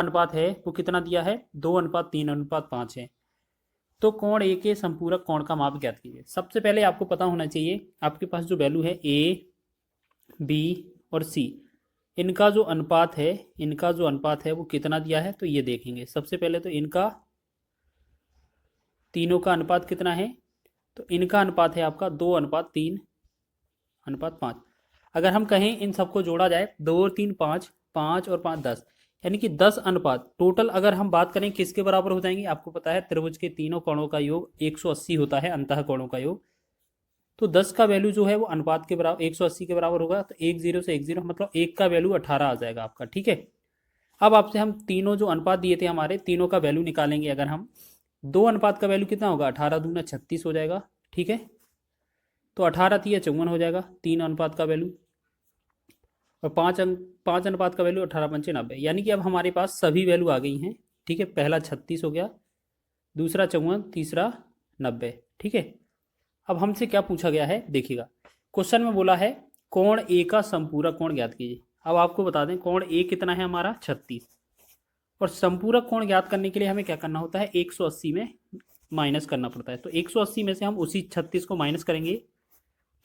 अनुपात है वो कितना दिया है, 2:3:5 है। तो कोण ए के संपूरक कोण का माप ज्ञात कीजिए। सबसे पहले आपको पता होना चाहिए आपके पास जो वैल्यू है ए, बी और सी, इनका जो अनुपात है वो कितना दिया है, तो ये देखेंगे। सबसे पहले तो इनका तीनों का अनुपात कितना है, तो इनका अनुपात है आपका 2:3:5। अगर हम कहें इन सबको जोड़ा जाए, 2 और 3 5, 5 और 5 10, यानी कि 10 अनुपात टोटल। अगर हम बात करें किसके बराबर हो जाएंगे, आपको पता है त्रिभुज के तीनों कोणों का योग 180 होता है, अंतः कोणों का योग। तो 10 का वैल्यू जो है वो अनुपात के बराबर 180 के बराबर होगा। तो 10 से 10 मतलब 1 का वैल्यू 18 आ जाएगा आपका, ठीक है। अब आपसे हम तीनों जो अनुपात दिए थे हमारे, तीनों का वैल्यू निकालेंगे। अगर हम 2 अनुपात का वैल्यू कितना होगा, 18×2=36 हो जाएगा, ठीक है। तो 18×3=54 हो जाएगा 3 अनुपात का वैल्यू। और 5 अनुपात का वैल्यू 18×5=90, यानी कि अब हमारे पास सभी वैल्यू आ गई हैं, ठीक है। पहला 36 हो गया, दूसरा 54, तीसरा 90, ठीक है। अब हमसे क्या पूछा गया है, देखिएगा। क्वेश्चन में बोला है कोण ए का संपूरक कोण ज्ञात कीजिए। अब आपको बता दें कोण ए कितना है हमारा, 36। और संपूरक कोण ज्ञात करने के लिए हमें क्या करना होता है, 180 में माइनस करना पड़ता है। तो 180 में से हम उसी 36 को माइनस करेंगे,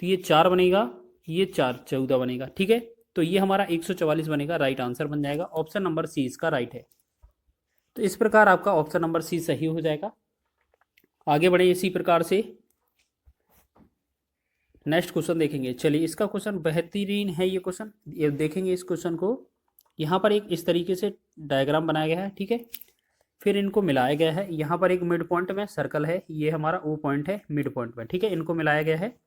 तो ये 4 बनेगा, ये 4 14 बनेगा, ठीक है। तो ये हमारा 144 बनेगा, राइट आंसर बन जाएगा। ऑप्शन नंबर सी इसका राइट है। तो इस प्रकार आपका ऑप्शन नंबर सी सही हो जाएगा। आगे बढ़े इसी प्रकार से, नेक्स्ट क्वेश्चन देखेंगे। चलिए, इसका क्वेश्चन बेहतरीन है ये क्वेश्चन। ये देखेंगे इस क्वेश्चन को, यहाँ पर एक इस तरीके से डायग्राम बनाया गया है, ठीक है। फिर इनको मिलाया गया है, यहाँ पर एक मिड पॉइंट में सर्कल है, ये हमारा ओ पॉइंट है मिड पॉइंट में, ठीक है। इनको मिलाया गया है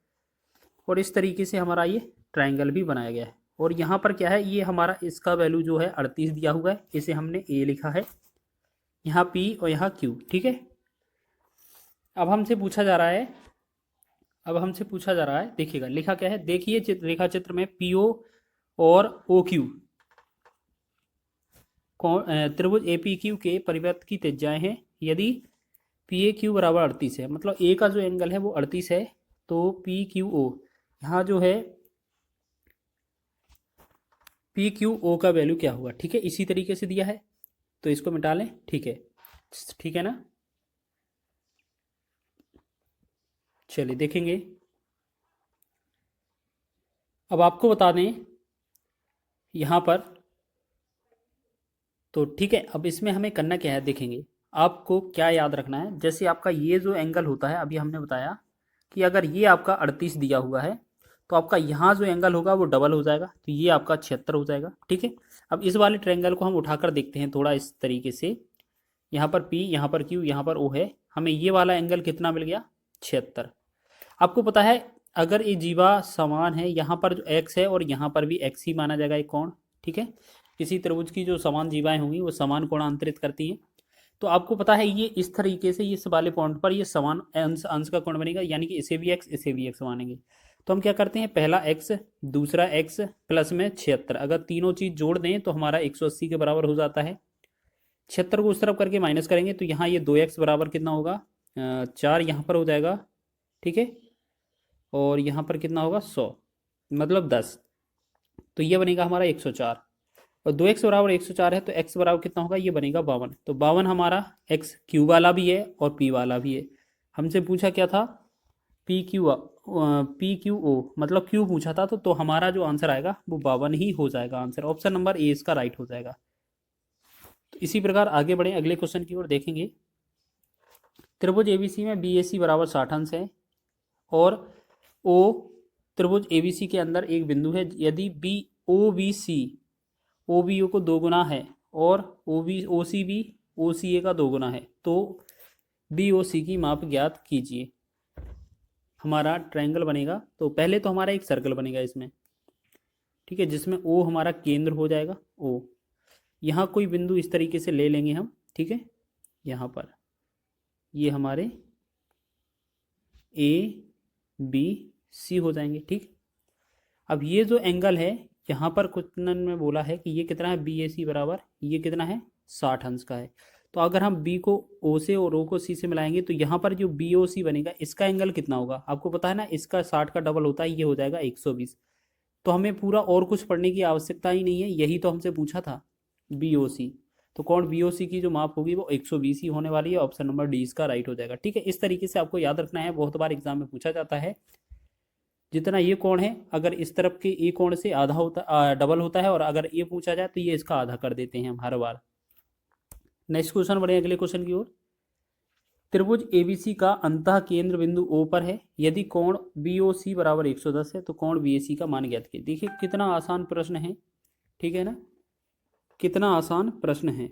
और इस तरीके से हमारा ये ट्राइंगल भी बनाया गया है। और यहाँ पर क्या है, ये हमारा इसका वैल्यू जो है 38 दिया हुआ है, इसे हमने ए लिखा है, यहाँ पी और यहाँ क्यू, ठीक है। अब हमसे पूछा जा रहा है, देखिएगा लिखा क्या है, देखिए रेखा चित्र में पी ओ और ओ क्यू त्रिभुज ए पी क्यू के परिवृत्त की त्रिज्याएं हैं। यदि पी ए क्यू बराबर 38 है, मतलब ए का जो एंगल है वो 38 है, तो पी क्यू ओ, यहाँ जो है पी क्यू ओ का वैल्यू क्या होगा, ठीक है। इसी तरीके से दिया है, तो इसको मिटा लें, ठीक है, ठीक है ना। चलिए देखेंगे। अब आपको बता दें यहाँ पर, तो ठीक है। अब इसमें हमें करना क्या है, देखेंगे। आपको क्या याद रखना है, जैसे आपका ये जो एंगल होता है, अभी हमने बताया कि अगर ये आपका 38 दिया हुआ है, तो आपका यहाँ जो एंगल होगा वो डबल हो जाएगा, तो ये आपका 76 हो जाएगा, ठीक है। अब इस वाले ट्रायंगल को हम उठाकर देखते हैं थोड़ा इस तरीके से। यहाँ पर P, यहाँ पर Q, यहाँ पर O है, हमें ये वाला एंगल कितना मिल गया, 76। आपको पता है अगर ये जीवा समान है, यहाँ पर जो x है और यहाँ पर भी x ही माना जाएगा एक कोण, ठीक है। किसी त्रिभुज की जो समान जीवाएं होंगी वो समान कोण अंतरित करती हैं। तो आपको पता है ये इस तरीके से इस वाले पॉइंट पर ये समान अंश अंश का कोण बनेगा, यानी कि इसे भी x मानेंगे। तो हम क्या करते हैं, पहला x दूसरा x प्लस में 76, अगर तीनों चीज़ जोड़ दें तो हमारा 180 के बराबर हो जाता है। 76 को उस तरफ करके माइनस करेंगे तो यहाँ ये 2x बराबर कितना होगा, 4 यहाँ पर हो जाएगा, ठीक है। और यहाँ पर कितना होगा, 100 मतलब 10, तो ये बनेगा हमारा 104। और 2x बराबर 104 है, तो x बराबर कितना होगा, ये बनेगा 52। तो 52 हमारा x क्यू वाला भी है और p वाला भी है। हमसे पूछा क्या था, पी क्यू ओ, मतलब क्यू पूछा था, तो हमारा जो आंसर आएगा वो 52 ही हो जाएगा आंसर। ऑप्शन नंबर ए इसका राइट हो जाएगा। तो इसी प्रकार आगे बढ़े अगले क्वेश्चन की ओर देखेंगे। त्रिभुज एबीसी में बी ए सी बराबर 60 अंश है और ओ त्रिभुज एबीसी के अंदर एक बिंदु है। यदि B O B C O B O को 2 गुना है और ओ सी बी ओ सी ए का 2 गुना है, तो बी ओ सी की माप ज्ञात कीजिए। हमारा ट्रायंगल बनेगा, तो पहले तो हमारा एक सर्कल बनेगा इसमें, ठीक है, जिसमें ओ हमारा केंद्र हो जाएगा। ओ यहाँ कोई बिंदु इस तरीके से ले लेंगे हम, ठीक है। यहाँ पर ये हमारे ए बी सी हो जाएंगे, ठीक। अब ये जो एंगल है, यहाँ पर क्वेश्चन में बोला है कि ये कितना है, बी ए सी बराबर ये कितना है, 60 अंश का है। तो अगर हम बी को ओ से और ओ को सी से मिलाएंगे तो यहाँ पर जो बी ओ सी बनेगा इसका एंगल कितना होगा, आपको पता है ना, इसका 60 का डबल होता है, ये हो जाएगा 120। तो हमें पूरा और कुछ पढ़ने की आवश्यकता ही नहीं है, यही तो हमसे पूछा था बी ओ सी। तो कोण बीओसी की जो माप होगी वो 120 ही होने वाली है। ऑप्शन नंबर डी इसका राइट हो जाएगा। ठीक है, इस तरीके से आपको याद रखना है, बहुत बार एग्जाम में पूछा जाता है। जितना ये कोण है, अगर इस तरफ के ए कोण से आधा होता डबल होता है, और अगर ये पूछा जाए तो ये इसका आधा कर देते हैं हम हर बार। नेक्स्ट क्वेश्चन बढ़े अगले क्वेश्चन की ओर। त्रिभुज एबीसी का अंतः केंद्र बिंदु O पर है। यदि कोण BOC बराबर 110 है तो कोण BAC का मान ज्ञात कीजिए। देखिए कितना आसान प्रश्न है, ठीक है ना, कितना आसान प्रश्न है।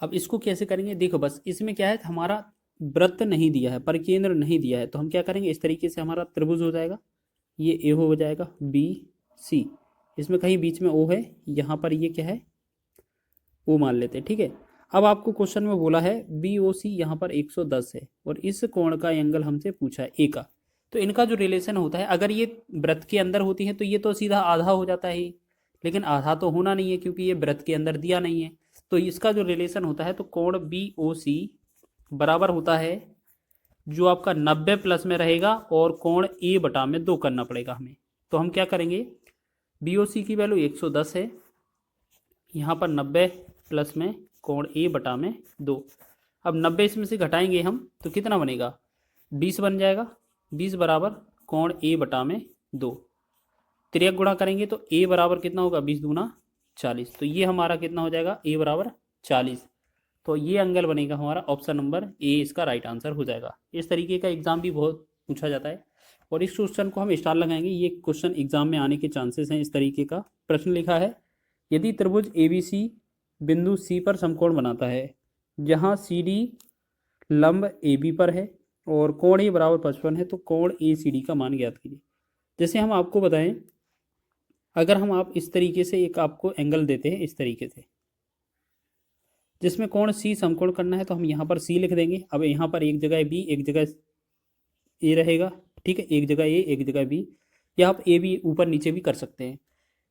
अब इसको कैसे करेंगे, देखो बस इसमें क्या है, हमारा वृत्त नहीं दिया है, परिकेंद्र नहीं दिया है, तो हम क्या करेंगे, इस तरीके से हमारा त्रिभुज हो जाएगा। ये ए हो जाएगा, BC, इसमें कहीं बीच में O है, यहाँ पर ये क्या है, O मान लेते हैं। ठीक है, अब आपको क्वेश्चन में बोला है BOC यहाँ पर 110 है और इस कोण का एंगल हमसे पूछा है A का। तो इनका जो रिलेशन होता है, अगर ये वृत्त के अंदर होती है तो ये तो सीधा आधा हो जाता है, लेकिन आधा तो होना नहीं है क्योंकि ये वृत्त के अंदर दिया नहीं है। तो इसका जो रिलेशन होता है, तो कोण BOC बराबर होता है जो आपका 90 प्लस में रहेगा और कोण A बटा में 2 करना पड़ेगा हमें। तो हम क्या करेंगे, BOC की वैल्यू 110 है, यहाँ पर 90 प्लस में कोण A बटा में 2। अब 90 इसमें से घटाएंगे हम तो कितना बनेगा, 20 बन जाएगा। 20 बराबर कोण A बटा में 2। तिर्यक गुणा करेंगे तो A बराबर कितना होगा, 20 दूना 40। तो ये हमारा कितना हो जाएगा, A बराबर 40। तो ये एंगल बनेगा हमारा, ऑप्शन नंबर A इसका राइट आंसर हो जाएगा। इस तरीके का एग्जाम भी बहुत पूछा जाता है और इस क्वेश्चन को हम स्टार लगाएंगे, ये क्वेश्चन एग्जाम में आने के चांसेस हैं। इस तरीके का प्रश्न लिखा है, यदि त्रिभुज ABC बिंदु C पर समकोण बनाता है जहाँ CD लंब AB पर है और कोण A बराबर 55 है, तो कोण ACD का मान ज्ञात कीजिए। जैसे हम आपको बताएं, अगर हम आप इस तरीके से एक आपको एंगल देते हैं इस तरीके से, जिसमें कोण C समकोण करना है, तो हम यहाँ पर C लिख देंगे। अब यहाँ पर एक जगह B एक जगह A रहेगा, ठीक है, एक जगह A एक जगह B, या आप A B ऊपर नीचे भी कर सकते हैं।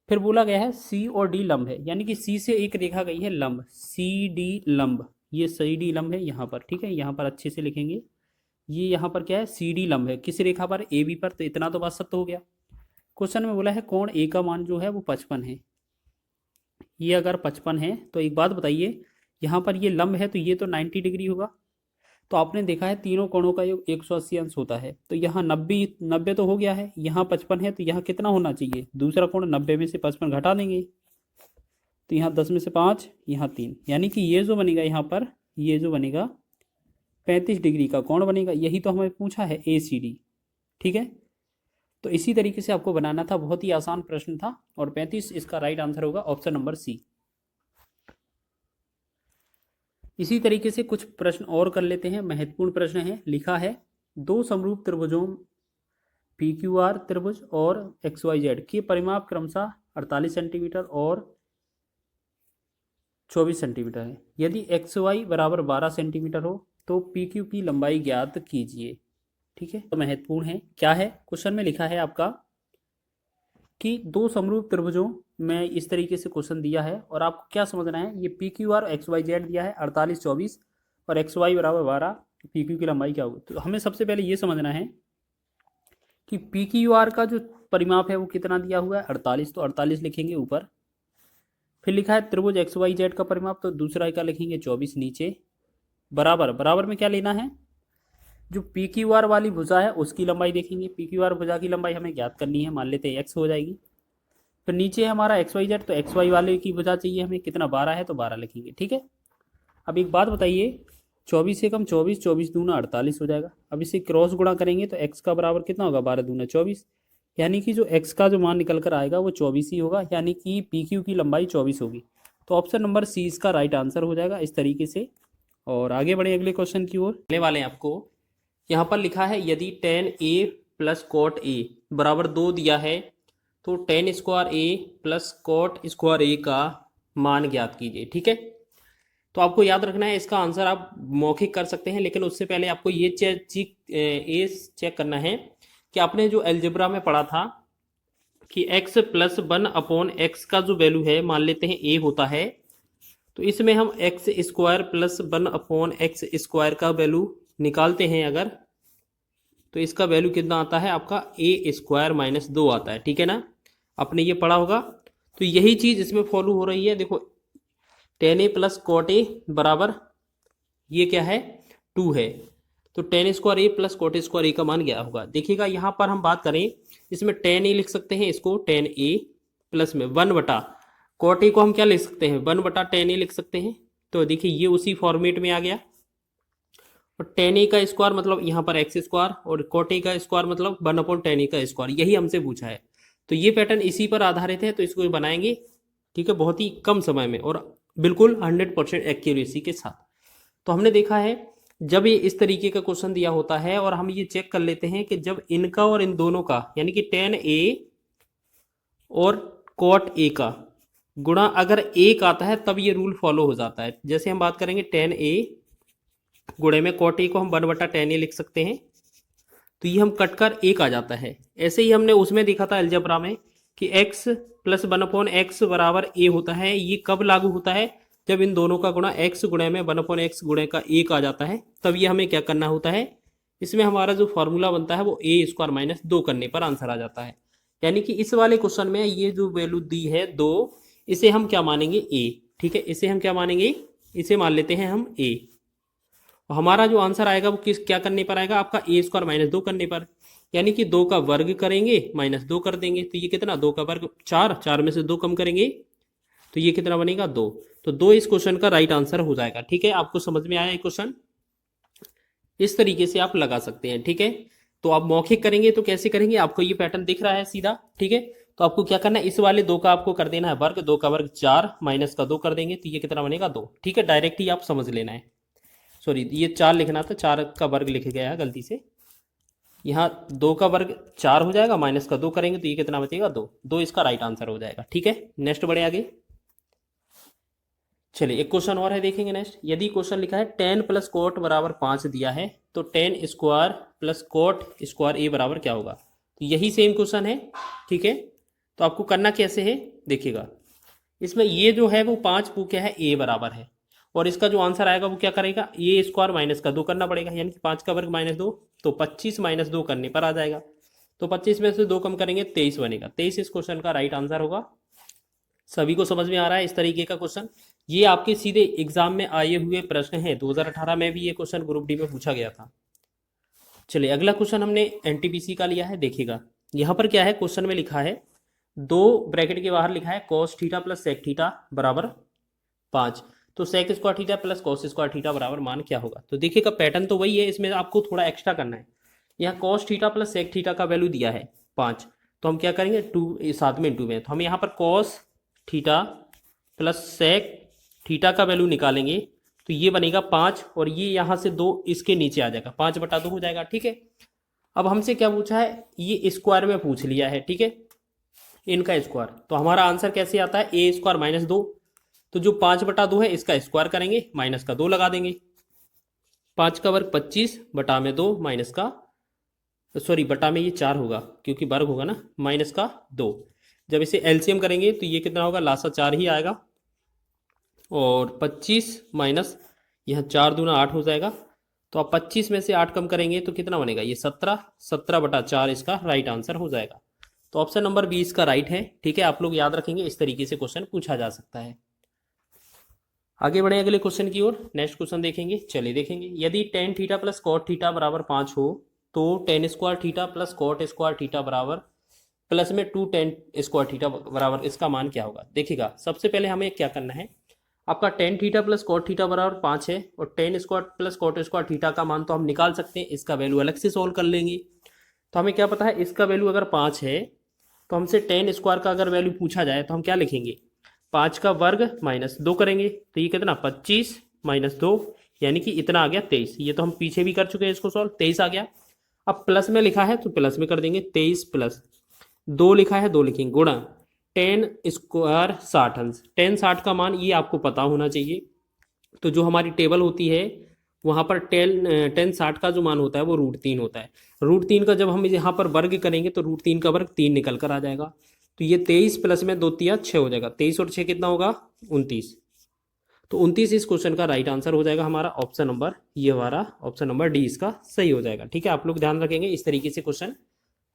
फिर बोला गया है C और D लंब है, यानी कि C से एक रेखा गई है लंब, CD लंब, ये CD लंब है यहाँ पर, ठीक है, यहाँ पर अच्छे से लिखेंगे। ये यहाँ पर क्या है, CD लंब है, किस रेखा पर, AB पर। तो इतना तो बात सत्य हो गया। क्वेश्चन में बोला है कोण A का मान जो है वो 55 है। ये अगर 55 है तो एक बात बताइए, यहाँ पर ये लंब है तो ये तो 90 डिग्री होगा। तो आपने देखा है तीनों कोणों का योग 180 अंश होता है, तो यहाँ 90 तो हो गया है, यहाँ 55 है, तो यहाँ कितना होना चाहिए, दूसरा कोण 90 में से 55 घटा देंगे, तो यहाँ 10 में से 5, यहाँ 3, यानी कि ये जो बनेगा यहाँ पर, ये जो बनेगा 35 डिग्री का कोण बनेगा। यही तो हमें पूछा है ACD, ठीक है। तो इसी तरीके से आपको बनाना था, बहुत ही आसान प्रश्न था और 35 इसका राइट आंसर होगा, ऑप्शन नंबर C। इसी तरीके से कुछ प्रश्न और कर लेते हैं, महत्वपूर्ण प्रश्न है। लिखा है दो समरूप त्रिभुजों PQR त्रिभुज और XYZ के परिमाप क्रमशः 48 सेंटीमीटर और 24 सेंटीमीटर है। यदि XY बराबर 12 सेंटीमीटर हो तो PQ की लंबाई ज्ञात कीजिए। ठीक है, तो महत्वपूर्ण है, क्या है, क्वेश्चन में लिखा है आपका कि दो समरूप त्रिभुजों में इस तरीके से क्वेश्चन दिया है और आपको क्या समझना है, ये PQR और XYZ दिया है 48 24 और XY बराबर 12, PQ की लंबाई क्या होगी। तो हमें सबसे पहले ये समझना है कि PQR का जो परिमाप है वो कितना दिया हुआ है, 48, तो 48 लिखेंगे ऊपर। फिर लिखा है त्रिभुज XYZ का परिमाप, तो दूसरा का लिखेंगे 24 नीचे, बराबर, बराबर में क्या लेना है, जो PQR वाली भुजा है उसकी लंबाई देखेंगे। PQR भुजा की लंबाई हमें ज्ञात करनी है, मान लेते हैं x हो जाएगी। फिर नीचे हमारा XYZ, तो XY वाले की भुजा चाहिए हमें, कितना 12 है तो 12 लिखेंगे। ठीक है, अब एक बात बताइए, 24 से कम 24, 24 दूना 48 हो जाएगा। अब इसे क्रॉस गुणा करेंगे तो x का बराबर कितना होगा, 12 दूना 24, यानी कि जो x का जो मान निकल कर आएगा वो 24 ही होगा, यानी कि PQ की लंबाई 24 होगी। तो ऑप्शन नंबर C इसका राइट आंसर हो जाएगा इस तरीके से। और आगे बढ़े अगले क्वेश्चन की ओर। अगले वाले आपको यहाँ पर लिखा है यदि tan A plus cot A बराबर 2 दिया है तो tan square A plus cot square A का मान ज्ञात कीजिए। ठीक है, तो आपको याद रखना है, इसका आंसर आप मौखिक कर सकते हैं, लेकिन उससे पहले आपको ये चेक करना है कि आपने जो अलजेब्रा में पढ़ा था कि x प्लस 1/x का जो वैल्यू है, मान लेते हैं A होता है, तो इसमें हम x square plus 1/x square का वैल्यू निकालते हैं अगर, तो इसका वैल्यू कितना आता है आपका A स्क्वायर माइनस 2 आता है। ठीक है ना, आपने ये पढ़ा होगा। तो यही चीज़ इसमें फॉलो हो रही है। देखो tan A plus cot A बराबर ये क्या है 2 है। तो tan square A plus cot square A का मान क्या होगा। देखिएगा यहाँ पर हम बात करें इसमें टेन ए लिख सकते हैं, इसको टेन ए प्लस में 1 बटा कॉट ए को हम क्या लिख सकते हैं 1 बटा टेन ए लिख सकते हैं। तो देखिए ये उसी फॉर्मेट में आ गया। और टेन ए का स्क्वायर मतलब यहाँ पर एक्स स्क्वायर और कॉट ए का स्क्वायर मतलब 1/टेन ए का स्क्वायर, यही हमसे पूछा है। तो ये पैटर्न इसी पर आधारित है, तो इसको बनाएंगे ठीक है बहुत ही कम समय में और बिल्कुल 100% एक्यूरेसी के साथ। तो हमने देखा है जब ये इस तरीके का क्वेश्चन दिया होता है और हम ये चेक कर लेते हैं कि जब इनका और इन दोनों का यानी कि टेन ए और कॉट ए का गुणा अगर एक आता है तब ये रूल फॉलो हो जाता है। जैसे हम बात करेंगे टेन ए गुणे में कॉट ए को हम 1/10 ए लिख सकते हैं, तो ये हम कट कर एक आ जाता है। ऐसे ही हमने उसमें देखा था अलजेब्रा में कि x प्लस 1/x बराबर a होता है। ये कब लागू होता है जब इन दोनों का गुणा x गुणे में 1/x गुणे का एक आ जाता है, तब ये हमें क्या करना होता है। इसमें हमारा जो फॉर्मूला बनता है वो a स्क्वायर माइनस 2 करने पर आंसर आ जाता है। यानी कि इस वाले क्वेश्चन में ये जो वैल्यू दी है 2, इसे हम क्या मानेंगे a। ठीक है, इसे हम क्या मानेंगे, इसे मान लेते हैं हम a। हमारा जो आंसर आएगा वो किस क्या करने पर आएगा आपका a स्क्वायर माइनस 2 करने पर, यानी कि 2 का वर्ग करेंगे माइनस 2 कर देंगे। तो ये कितना 2 का वर्ग 4, 4 में से 2 कम करेंगे तो ये कितना बनेगा 2। तो 2 इस क्वेश्चन का राइट आंसर हो जाएगा। ठीक है, आपको समझ में आया ये क्वेश्चन, इस तरीके से आप लगा सकते हैं। ठीक है, तो आप मौखिक करेंगे तो कैसे करेंगे, आपको ये पैटर्न दिख रहा है सीधा। ठीक है, तो आपको क्या करना है, इस वाले 2 का आपको कर देना है वर्ग, 2 का वर्ग 4 माइनस का 2 कर देंगे तो ये कितना बनेगा 2। ठीक है, डायरेक्ट ही आप समझ लेना है। सॉरी ये 4 लिखना था, 4 का वर्ग लिख गया है गलती से। यहाँ 2 का वर्ग 4 हो जाएगा, माइनस का 2 करेंगे तो ये कितना बचेगा 2। 2 इसका राइट आंसर हो जाएगा। ठीक है, नेक्स्ट बढ़े आगे। चलिए एक क्वेश्चन और है देखेंगे नेक्स्ट। यदि क्वेश्चन लिखा है 10 प्लस कोट बराबर 5 दिया है तो 10 स्क्वायर प्लस कोट स्क्वायर ए बराबर क्या होगा। तो यही सेम क्वेश्चन है। ठीक है, तो आपको करना कैसे है देखिएगा, इसमें ये जो है वो 5 वो क्या है ए बराबर है और इसका जो आंसर आएगा वो क्या करेगा ए स्क्वायर माइनस का 2 करना पड़ेगा, यानी कि 5 का वर्ग माइनस 2 तो 25 माइनस 2 करने पर आ जाएगा। तो 25 में से 2 कम करेंगे 23 बनेगा। 23 इस क्वेश्चन का राइट आंसर होगा। सभी को समझ में आ रहा है इस तरीके का क्वेश्चन। ये आपके सीधे एग्जाम में आए हुए प्रश्न हैं, 2018 में भी ये क्वेश्चन ग्रुप डी में पूछा गया था। चलिए अगला क्वेश्चन हमने एनटीपीसी का लिया है। देखिएगा यहाँ पर क्या है, क्वेश्चन में लिखा है 2 ब्रैकेट के बाहर लिखा है cos theta plus sec theta बराबर 5, तो sec square theta plus cos square theta बराबर मान क्या होगा। तो देखिएगा पैटर्न तो वही है, इसमें आपको थोड़ा एक्स्ट्रा करना है। यहाँ cos theta plus sec theta का वैल्यू दिया है 5, तो हम क्या करेंगे 2 साथ में इंटू में, तो हम यहाँ पर cos theta plus sec theta का वैल्यू निकालेंगे तो ये बनेगा 5 और ये यहाँ से 2 इसके नीचे आ जाएगा, 5/2 हो जाएगा। ठीक है, अब हमसे क्या पूछा है, ये स्क्वायर में पूछ लिया है। ठीक है, इनका स्क्वायर, तो हमारा आंसर कैसे आता है ए स्क्वायर माइनस 2, तो जो 5/2 है इसका स्क्वायर करेंगे माइनस का 2 लगा देंगे। 5 का वर्ग 25 बटा में 2 माइनस का सॉरी बटा में ये 4 होगा क्योंकि वर्ग होगा ना, माइनस का 2। जब इसे एलसीएम करेंगे तो ये कितना होगा, लासा 4 ही आएगा और 25 माइनस यहाँ 4 दूना 8 हो जाएगा। तो आप 25 में से 8 कम करेंगे तो कितना बनेगा, ये 17, 17/4 इसका राइट आंसर हो जाएगा। तो ऑप्शन नंबर 20 का राइट है। ठीक है, आप लोग याद रखेंगे, इस तरीके से क्वेश्चन पूछा जा सकता है। आगे बढ़े अगले क्वेश्चन की ओर। नेक्स्ट क्वेश्चन देखेंगे। चलिए देखेंगे, यदि tan theta plus cot theta बराबर 5 हो तो tan square theta plus cot square theta बराबर प्लस में 2 टेन स्क्वायर थीटा बराबर इसका मान क्या होगा। देखिएगा सबसे पहले हमें क्या करना है, आपका tan theta plus cot theta बराबर 5 है और tan square plus cot square theta का मान तो हम निकाल सकते हैं, इसका वैल्यू अलग से सोल्व कर लेंगे। तो हमें क्या पता है, इसका वैल्यू अगर 5 है तो हमसे टेन स्क्वायर का अगर वैल्यू पूछा जाए तो हम क्या लिखेंगे, 5 का वर्ग माइनस 2 करेंगे तो ये कितना 25 माइनस 2 यानी कि इतना आ गया 23। ये तो हम पीछे भी कर चुके हैं इसको सॉल्व, 23 आ गया। अब प्लस में लिखा है तो प्लस में कर देंगे, 23 प्लस 2 लिखा है 2 लिखेंगे गुणा 10 स्क्वायर 60 अंश। 10 60 का मान ये आपको पता होना चाहिए। तो जो हमारी टेबल होती है वहाँ पर 10 60 का जो मान होता है वो √3 होता है। √3 का जब हम यहाँ पर वर्ग करेंगे तो √3 का वर्ग 3 निकल कर आ जाएगा। तो ये 23 प्लस में 2 तिया 6 हो जाएगा, 23 और 6 कितना होगा 29। तो 29 इस क्वेश्चन का राइट आंसर हो जाएगा हमारा ऑप्शन नंबर, ये हमारा ऑप्शन नंबर डी इसका सही हो जाएगा। ठीक है, आप लोग ध्यान रखेंगे, इस तरीके से क्वेश्चन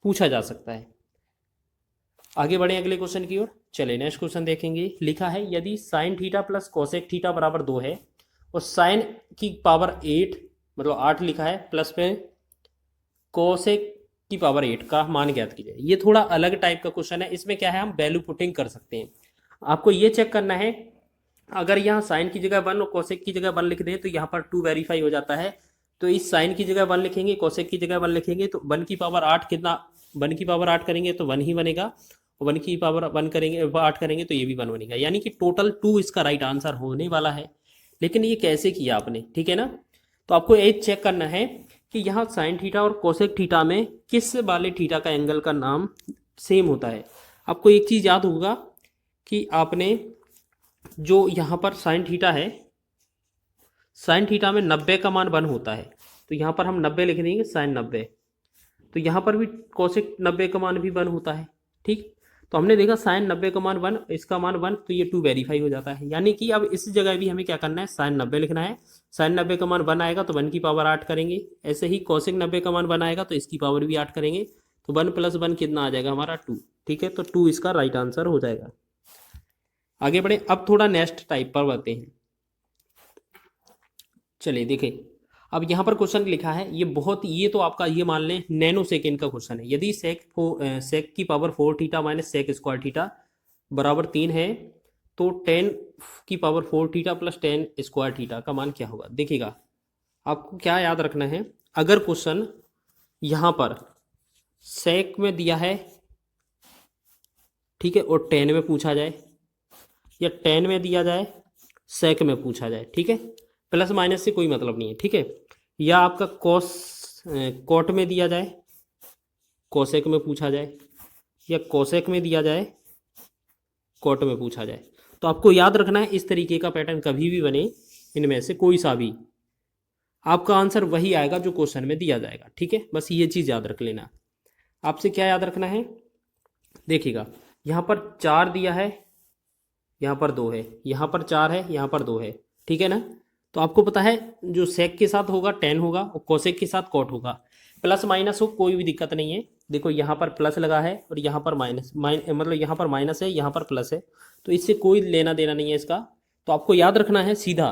पूछा जा सकता है। आगे बढ़े अगले क्वेश्चन की ओर। चलिए नेक्स्ट क्वेश्चन देखेंगे। लिखा है यदि sine theta plus cosec theta बराबर 2 है और साइन की पावर 8 मतलब 8 लिखा है प्लस में कोसेक की पावर 8 का मान ज्ञात कीजिए। ये थोड़ा अलग टाइप का क्वेश्चन है। इसमें क्या है, हम वैल्यू पुटिंग कर सकते हैं। आपको ये चेक करना है, अगर यहाँ साइन की जगह 1 और कोसेक की जगह 1 लिख दें तो यहाँ पर 2 वेरीफाई हो जाता है। तो इस साइन की जगह 1 लिखेंगे, कोसेक की जगह 1 लिखेंगे तो 1 की पावर 8 कितना, 1 की पावर 8 करेंगे तो 1 ही बनेगा, और 1 की पावर 1 करेंगे 8 करेंगे तो ये भी 1 बनेगा, यानी कि टोटल 2 इसका राइट आंसर होने वाला है। लेकिन ये कैसे किया आपने, ठीक है ना। तो आपको ये चेक करना है कि यहाँ साइन थीटा और कोसेक थीटा में किस वाले थीटा का एंगल का नाम सेम होता है। आपको एक चीज़ याद होगा कि आपने जो यहाँ पर साइन थीटा है, साइन थीटा में 90 का मान 1 होता है, तो यहाँ पर हम 90 लिख देंगे साइन 90। तो यहाँ पर भी कोसेक 90 का मान भी 1 होता है, ठीक। तो हमने देखा साइन 90 का मान 1, इसका मान 1, तो ये 2 वेरीफाई हो जाता है। यानी कि अब इस जगह भी हमें क्या करना है, साइन 90 लिखना है। साइन 90 का मान 1 आएगा तो 1 की पावर 8 करेंगे। ऐसे ही कोसेक 90 का मान 1 आएगा तो इसकी पावर भी 8 करेंगे। तो 1 + 1 कितना आ जाएगा हमारा 2, ठीक है। तो 2 इसका राइट आंसर हो जाएगा। आगे बढ़े, अब थोड़ा नेक्स्ट टाइप पर बढ़ते हैं। चलिए देखिए, अब यहाँ पर क्वेश्चन लिखा है, ये तो आपका ये मान लें नैनो सेकेंड का क्वेश्चन है। यदि सेक की power 4 theta minus sec square theta बराबर 3 है तो 10 की power 4 theta plus 10 square theta का मान क्या होगा। देखिएगा, आपको क्या याद रखना है, अगर क्वेश्चन यहाँ पर सेक में दिया है, ठीक है, और 10 में पूछा जाए, या 10 में दिया जाए सेक में पूछा जाए, ठीक है, प्लस माइनस से कोई मतलब नहीं है, ठीक है, या आपका कोट में दिया जाए, कोसेक में पूछा जाए, या कोसेक में दिया जाए, कोट में पूछा जाए, तो आपको याद रखना है इस तरीके का पैटर्न कभी भी बने, इनमें से कोई सा भी, आपका आंसर वही आएगा जो क्वेश्चन में दिया जाएगा, ठीक है। बस ये चीज़ याद रख लेना। आपसे क्या याद रखना है, देखिएगा, यहाँ पर 4 दिया है, यहाँ पर 2 है, यहाँ पर 4 है, यहाँ पर 2 है, ठीक है ना। तो आपको पता है जो सेक के साथ होगा 10 होगा और कोसेक के साथ कोट होगा। प्लस माइनस हो कोई भी दिक्कत नहीं है। देखो यहाँ पर प्लस लगा है और यहाँ पर मतलब यहाँ पर माइनस है, यहाँ पर प्लस है, तो इससे कोई लेना देना नहीं है इसका। तो आपको याद रखना है सीधा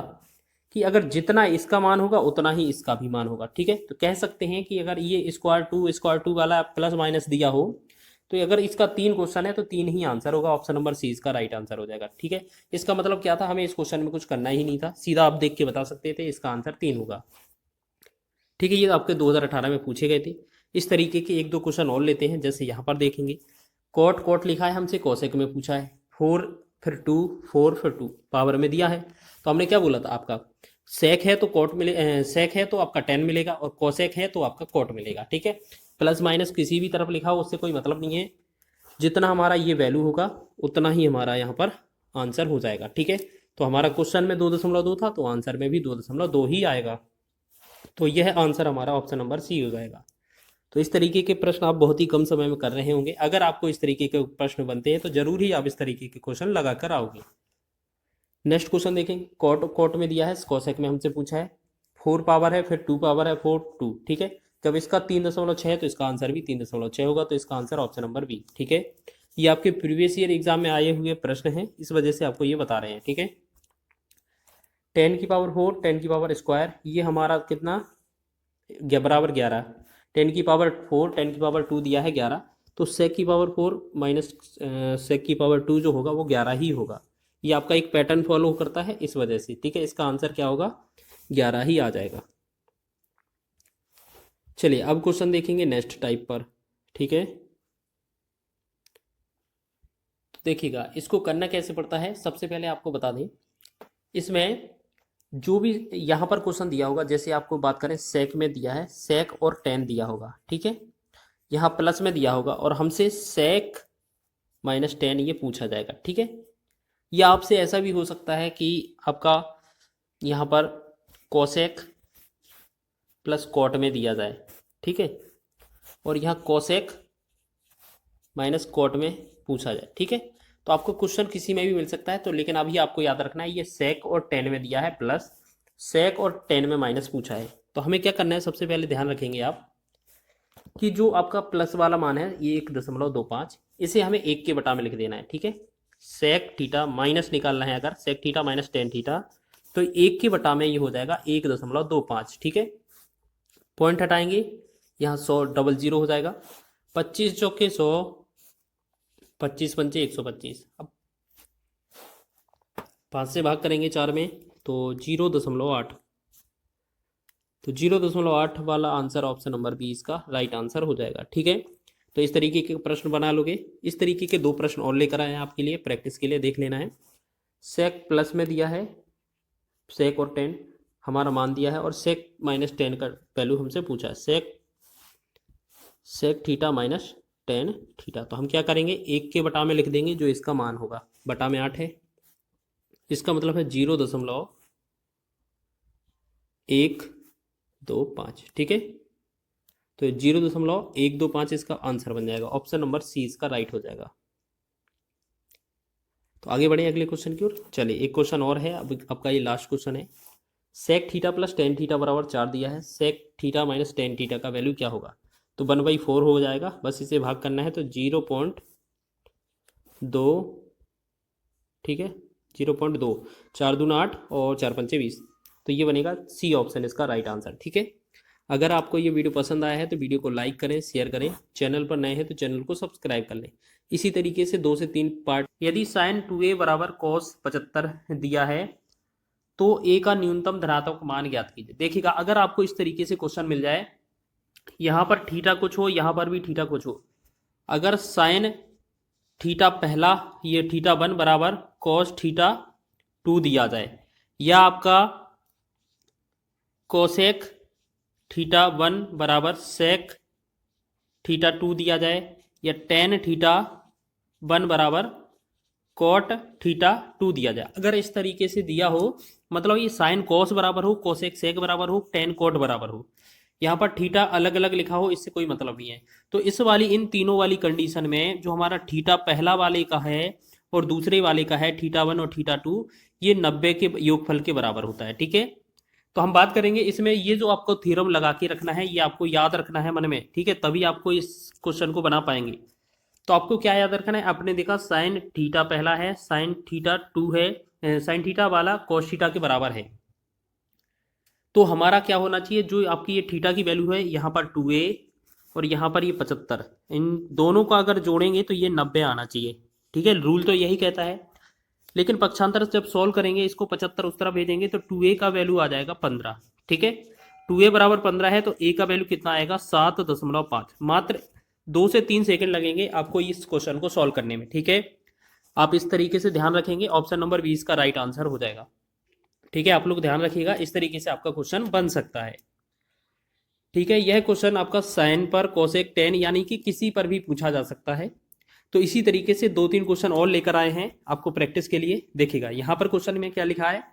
कि अगर जितना इसका मान होगा उतना ही इसका भी मान होगा, ठीक है। तो कह सकते हैं कि अगर ये स्क्वायर टू वाला प्लस माइनस दिया हो तो अगर इसका 3 क्वेश्चन है तो 3 ही आंसर होगा। ऑप्शन नंबर सी इसका राइट आंसर हो जाएगा, ठीक है। इसका मतलब क्या था, हमें इस क्वेश्चन में कुछ करना ही नहीं था, सीधा आप देख के बता सकते थे इसका आंसर 3 होगा, ठीक है। ये आपके 2018 में पूछे गए थे। इस तरीके के 1-2 क्वेश्चन और लेते हैं, जैसे यहाँ पर देखेंगे, कोट लिखा है हमसे, कोसेक में पूछा है, 4 फिर 2 4 फिर 2 पावर में दिया है। तो हमने क्या बोला था, आपका सेक है तो कोट मिले, सेक है तो आपका 10 मिलेगा और कोसेक है तो आपका कोट मिलेगा, ठीक है। प्लस माइनस किसी भी तरफ लिखा हो उससे कोई मतलब नहीं है, जितना हमारा ये वैल्यू होगा उतना ही हमारा यहाँ पर आंसर हो जाएगा, ठीक है। तो हमारा क्वेश्चन में 2.2 था तो आंसर में भी 2.2 ही आएगा। तो यह आंसर हमारा ऑप्शन नंबर सी हो जाएगा। तो इस तरीके के प्रश्न आप बहुत ही कम समय में कर रहे होंगे। अगर आपको इस तरीके के प्रश्न बनते हैं तो जरूर ही आप इस तरीके के क्वेश्चन लगा कर आओगे। नेक्स्ट क्वेश्चन देखेंगे, कोट में दिया है, कोसेक में हमसे पूछा है, 4 पावर है फिर 2 पावर है 4 2, ठीक है। जब इसका 3.6 है तो इसका आंसर भी 3.6 होगा, तो इसका आंसर ऑप्शन नंबर बी, ठीक है। ये आपके प्रीवियस ईयर एग्जाम में आए हुए प्रश्न हैं, इस वजह से आपको ये बता रहे हैं, ठीक है। 10 की पावर 4 10 की पावर स्क्वायर, ये हमारा कितना बराबर 11, 10 की पावर 4 10 की पावर 2 दिया है 11, तो सेक की पावर 4 माइनस सेक की पावर 2 जो होगा वो 11 ही होगा। ये आपका एक पैटर्न फॉलो करता है इस वजह से, ठीक है। इसका आंसर क्या होगा, 11 ही आ जाएगा। चलिए अब क्वेश्चन देखेंगे नेक्स्ट टाइप पर, ठीक है। तो देखिएगा, इसको करना कैसे पड़ता है, सबसे पहले आपको बता दें, इसमें जो भी यहाँ पर क्वेश्चन दिया होगा, जैसे आपको बात करें सेक में दिया है, सेक और 10 दिया होगा, ठीक है। यहाँ प्लस में दिया होगा और हमसे सेक माइनस 10 ये पूछा जाएगा, ठीक है। या आपसे ऐसा भी हो सकता है कि आपका यहाँ पर कोसेक प्लस कोट में दिया जाए, ठीक है, और यहाँ कोसेक माइनस कोट में पूछा जाए, ठीक है। तो आपको क्वेश्चन किसी में भी मिल सकता है, तो लेकिन अभी आपको याद रखना है ये सेक और 10 में दिया है प्लस, सेक और 10 में माइनस पूछा है। तो हमें क्या करना है, सबसे पहले ध्यान रखेंगे आप, कि जो आपका प्लस वाला मान है ये 1.25, इसे हमें 1 के बटा में लिख देना है, ठीक है। सेक थीटा माइनस निकालना है, अगर sec theta minus tan theta, तो 1 के बटा में ये हो जाएगा 1.25, ठीक है। पॉइंट हटाएंगे, यहाँ 100 डबल जीरो हो जाएगा, 25 चौके 100, 25 पंचे 125। अब 5 से भाग करेंगे 4 में तो 0.8, तो 0.8 वाला आंसर ऑप्शन नंबर बी इसका राइट आंसर हो जाएगा, ठीक है। तो इस तरीके के प्रश्न बना लोगे। इस तरीके के 2 प्रश्न और लेकर आए हैं आपके लिए, प्रैक्टिस के लिए देख लेना है। सेक प्लस में दिया है, सेक और टेन हमारा मान दिया है, और सेक माइनस टेन का वैल्यू हमसे पूछा है, sec theta minus tan theta. तो हम क्या करेंगे, 1 के बटा में लिख देंगे जो इसका मान होगा, बटा में 8 है, इसका मतलब है 0.125, ठीक है। तो 0.125 इसका आंसर बन जाएगा, ऑप्शन नंबर सी इसका राइट हो जाएगा। तो आगे बढ़े अगले क्वेश्चन की ओर। चलिए एक क्वेश्चन और है, अब आपका ये लास्ट क्वेश्चन है। Sec theta plus tan theta बराबर 4 दिया है, sec theta minus tan theta का वैल्यू क्या होगा? तो 1/4 हो जाएगा, बस इसे भाग करना है, तो 0.2, ठीक है, 0.2, 4 दूना 8 और 4 पंचे 20, तो ये बनेगा सी ऑप्शन इसका राइट आंसर, ठीक है। अगर आपको ये वीडियो पसंद आया है तो वीडियो को लाइक करें, शेयर करें, चैनल पर नए हैं तो चैनल को सब्सक्राइब कर लें। इसी तरीके से 2 से 3 पार्ट। यदि साइन 2a बराबर cos 75 दिया है तो a का न्यूनतम धनात्मक मान ज्ञात कीजिए। देखिएगा, अगर आपको इस तरीके से क्वेश्चन मिल जाए, यहाँ पर थीटा कुछ हो, यहाँ पर भी थीटा कुछ हो, अगर साइन थीटा पहला, ये थीटा 1 बराबर cos थीटा 2 दिया जाए, या आपका कोसेक थीटा 1 बराबर सेक थीटा 2 दिया जाए, या टेन थीटा 1 बराबर कोट थीटा 2 दिया जाए। अगर इस तरीके से दिया हो, मतलब ये साइन कोस बराबर हो, कोसेक सेक बराबर हो, टेन कोट बराबर हो, यहाँ पर थीटा अलग अलग लिखा हो, इससे कोई मतलब नहीं है। तो इस वाली, इन तीनों वाली कंडीशन में जो हमारा थीटा पहला वाले का है और दूसरे वाले का है थीटा 1 और थीटा 2, ये 90 के योगफल के बराबर होता है, ठीक है। तो हम बात करेंगे इसमें, ये जो आपको थ्योरम लगा के रखना है, ये आपको याद रखना है मन में, ठीक है, तभी आपको इस क्वेश्चन को बना पाएंगे। तो आपको क्या याद रखना है, आपने देखा साइन थीटा पहला है, साइन थीटा 2 है, साइन थीटा वाला cos थीटा के बराबर है, तो हमारा क्या होना चाहिए, जो आपकी ये थीटा की वैल्यू है, यहाँ पर 2a और यहाँ पर ये 75, इन दोनों का अगर जोड़ेंगे तो ये 90 आना चाहिए, ठीक है। रूल तो यही कहता है, लेकिन पक्षांतर जब सॉल्व करेंगे, इसको 75 उस तरफ भेजेंगे तो 2a का वैल्यू आ जाएगा 15, ठीक है। 2a बराबर 15 है, तो a का वैल्यू कितना आएगा, 7.5। मात्र 2 से 3 सेकंड लगेंगे आपको इस क्वेश्चन को सॉल्व करने में, ठीक है। आप इस तरीके से ध्यान रखेंगे, ऑप्शन नंबर 20 का राइट आंसर हो जाएगा, ठीक है। आप लोग ध्यान रखिएगा, इस तरीके से आपका क्वेश्चन बन सकता है, ठीक है। यह क्वेश्चन आपका साइन पर, कोसेक, टेन, यानी कि किसी पर भी पूछा जा सकता है। तो इसी तरीके से 2-3 क्वेश्चन और लेकर आए हैं आपको प्रैक्टिस के लिए। देखिएगा यहाँ पर क्वेश्चन में क्या लिखा है,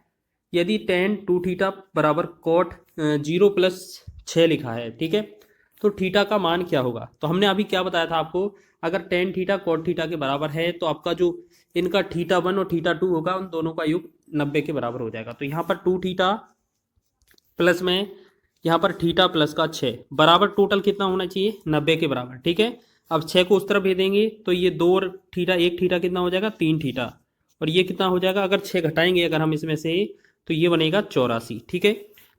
यदि टेन 2 थीटा बराबर कोट 0+6 लिखा है, ठीक है, तो थीटा का मान क्या होगा? तो हमने अभी क्या बताया था आपको, अगर टेन थीटा कोट थीटा के बराबर है तो आपका जो इनका थीटा 1 और थीटा 2 होगा, उन दोनों का योग 90 के बराबर हो जाएगा। तो यहाँ पर 2 थीटा प्लस में यहाँ पर थीटा प्लस का 6 बराबर टोटल कितना होना चाहिए, 90 के बराबर, ठीक है। अब 6 को उस तरफ भेजेंगे तो ये 2 और थीटा, 1 थीटा कितना हो जाएगा, 3 थीटा, और ये कितना हो जाएगा, अगर 6 घटाएंगे अगर हम इसमें से, तो ये बनेगा 84, ठीक है।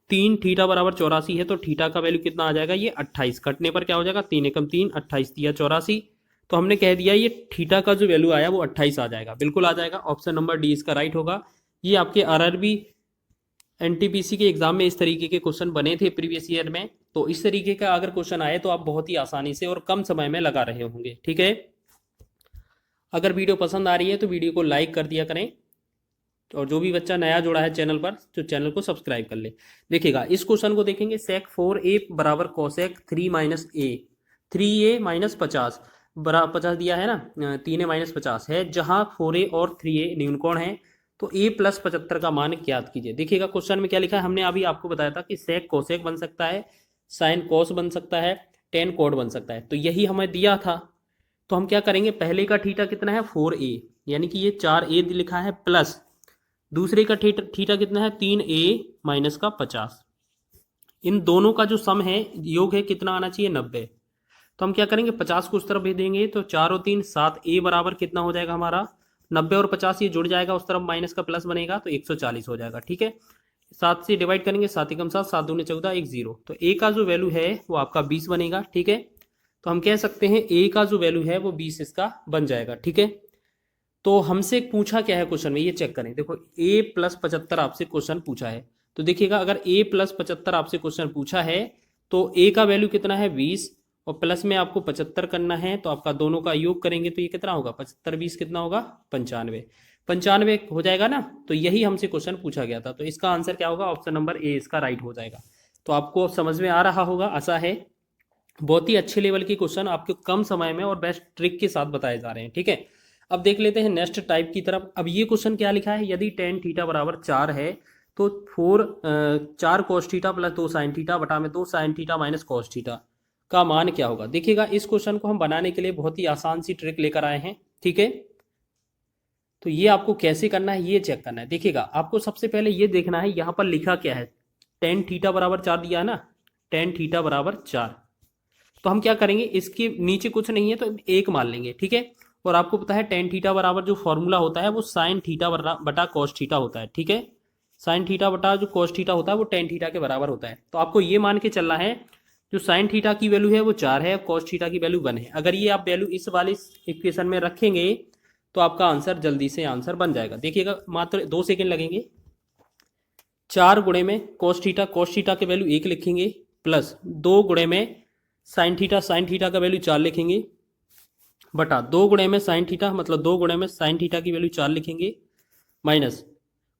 3 थीटा बराबर 84 है, तो थीटा का वैल्यू कितना आ जाएगा, ये 28, कटने पर क्या हो जाएगा, 3 एकम 3, 28 दिया 84, तो हमने कह दिया ये थीटा का जो वैल्यू आया वो 28 आ जाएगा, बिल्कुल आ जाएगा, ऑप्शन नंबर डी इसका राइट होगा। ये आपके आरआरबी एनटीपीसी के एग्जाम में इस तरीके के क्वेश्चन बने थे प्रीवियस ईयर में, तो इस तरीके का अगर क्वेश्चन आए तो आप बहुत ही आसानी से और कम समय में लगा रहे होंगे, ठीक है। अगर वीडियो पसंद आ रही है तो वीडियो को लाइक कर दिया करें, और जो भी बच्चा नया जुड़ा है चैनल पर तो चैनल को सब्सक्राइब कर ले। देखिएगा इस क्वेश्चन को देखेंगे, सेक 4a बराबर cosec 3 minus a, 3a minus 50 बराबर 50 दिया है ना, 3a माइनस 50 है, जहां 4a और 3a न्यूनकोण है, तो a प्लस 75 का मान ज्ञात कीजिए। देखिएगा क्वेश्चन में क्या लिखा है, हमने अभी आपको बताया था कि सेक कोसेक बन सकता है, साइन कोस बन सकता है, टेन कोट बन सकता है, तो यही हमें दिया था। तो हम क्या करेंगे, पहले का थीटा कितना है 4a, यानी कि ये 4a लिखा है, प्लस दूसरे का थीटा कितना है 3a माइनस का 50, इन दोनों का जो सम है, योग है, कितना आना चाहिए 90। तो हम क्या करेंगे, 50 को उस तरफ भेज देंगे, तो 4 और 3 7, ए बराबर कितना हो जाएगा हमारा 90 और 50 ये जुड़ जाएगा, उस तरफ माइनस का प्लस बनेगा तो 140 हो जाएगा। ठीक है, 7 से डिवाइड करेंगे, 7 एकम 7, 7 दूनी 14, 1 0, तो ए का जो वैल्यू है वो आपका 20 बनेगा। ठीक है, तो हम कह सकते हैं ए का जो वैल्यू है वो 20 इसका बन जाएगा। ठीक है, तो हमसे पूछा क्या है क्वेश्चन में, ये चेक करें। देखो a प्लस 75 आपसे क्वेश्चन पूछा है, तो देखिएगा अगर a प्लस 75 आपसे क्वेश्चन पूछा है तो a का वैल्यू कितना है 20 और प्लस में आपको 75 करना है, तो आपका दोनों का योग करेंगे तो ये कितना होगा 75 20 कितना होगा 95, 95 हो जाएगा ना। तो यही हमसे क्वेश्चन पूछा गया था, तो इसका आंसर क्या होगा, ऑप्शन नंबर ए इसका राइट हो जाएगा। तो आपको समझ में आ रहा होगा, आशा है। बहुत ही अच्छे लेवल की क्वेश्चन आपको कम समय में और बेस्ट ट्रिक के साथ बताए जा रहे हैं। ठीक है, अब देख लेते हैं नेक्स्ट टाइप की तरफ। अब ये क्वेश्चन क्या लिखा है, यदि टेन थीटा बराबर 4 है तो 4 cos theta plus 2 sin theta बटा में 2 sin theta minus cos theta का मान क्या होगा। देखिएगा इस क्वेश्चन को हम बनाने के लिए बहुत ही आसान सी ट्रिक लेकर आए हैं। ठीक है, तो ये आपको कैसे करना है ये चेक करना है। देखिएगा आपको सबसे पहले ये देखना है यहाँ पर लिखा क्या है, टेन थीटा बराबर 4 दिया है ना, टेन थीटा बराबर 4, तो हम क्या करेंगे, इसके नीचे कुछ नहीं है तो एक मान लेंगे। ठीक है, और आपको पता है टेन थीटा बराबर जो फॉर्मूला होता है वो साइन थीटा बटा कॉस थीटा होता है। ठीक है, साइन थीटा बटा जो कॉस थीटा होता है वो टेन थीटा के बराबर होता है। तो आपको ये मान के चलना है जो साइन थीटा की वैल्यू है वो 4 है, कॉस थीटा की वैल्यू 1 है। अगर ये आप वैल्यू इस वाले इक्वेशन में रखेंगे तो आपका आंसर जल्दी से आंसर बन जाएगा। देखिएगा मात्र 2 सेकेंड लगेंगे। 4 गुणे में कॉस थीटा के वैल्यू 1 लिखेंगे, प्लस 2 गुणे में साइन थीटा का वैल्यू 4 लिखेंगे, बटा 2 गुणे में साइन थीटा मतलब 2 गुणे में साइन थीटा की वैल्यू 4 लिखेंगे, माइनस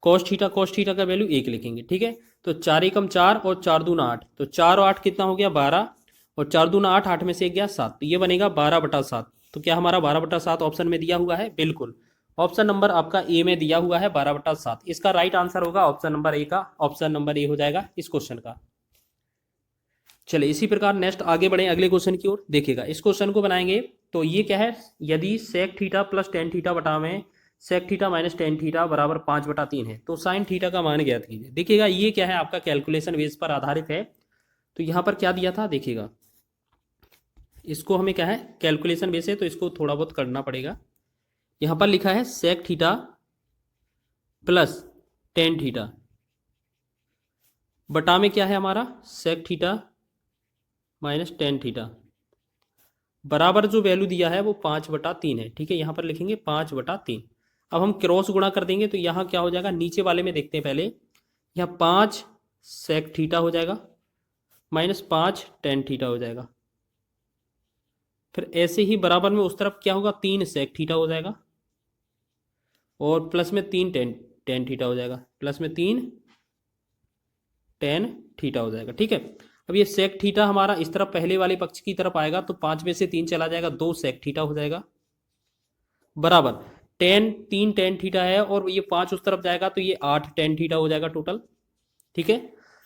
कॉस थीटा का वैल्यू 1 लिखेंगे। ठीक है, तो 4 एकम 4 और 4 दूना 8, तो 4 और 8 कितना हो गया 12 और 4 दूना 8, 8 में से 1 गया 7, तो ये बनेगा 12/7। तो क्या हमारा 12/7 ऑप्शन में दिया हुआ है, बिल्कुल ऑप्शन नंबर आपका ए में दिया हुआ है 12/7। इसका राइट आंसर होगा ऑप्शन नंबर ए का, ऑप्शन नंबर ए हो जाएगा इस क्वेश्चन का। चलिए इसी प्रकार नेक्स्ट आगे बढ़े अगले क्वेश्चन की ओर। देखिएगा इस क्वेश्चन को बनाएंगे तो ये क्या है, यदि sec theta plus tan theta बटा में sec theta minus tan theta बराबर 5/3 है तो साइन थीटा का मान ज्ञात कीजिए। देखिएगा ये क्या है आपका कैलकुलेशन बेस पर आधारित है, तो यहाँ पर क्या दिया था, देखिएगा इसको हमें क्या है कैलकुलेशन बेस है तो इसको थोड़ा बहुत करना पड़ेगा। यहाँ पर लिखा है sec theta plus tan theta बटा में क्या है हमारा sec theta minus tan theta बराबर जो वैल्यू दिया है वो 5/3 है। ठीक है, यहाँ पर लिखेंगे 5/3। अब हम क्रॉस गुणा कर देंगे तो यहाँ क्या हो जाएगा, नीचे वाले में देखते हैं पहले, यहाँ 5 सेक थीटा हो जाएगा माइनस 5 टेन थीटा हो जाएगा, फिर ऐसे ही बराबर में उस तरफ क्या होगा 3 सेक थीटा हो जाएगा और प्लस में 3 टेन थीटा हो जाएगा, प्लस में 3 टेन थीटा हो जाएगा। ठीक है, अब ये सेक थीटा हमारा इस तरफ पहले वाले पक्ष की तरफ आएगा तो 5 में से 3 चला जाएगा, 2 सेक थीटा हो जाएगा, बराबर 3 टेन थीटा है और ये 5 उस तरफ जाएगा तो ये 8 टेन थीटा हो जाएगा टोटल। ठीक है,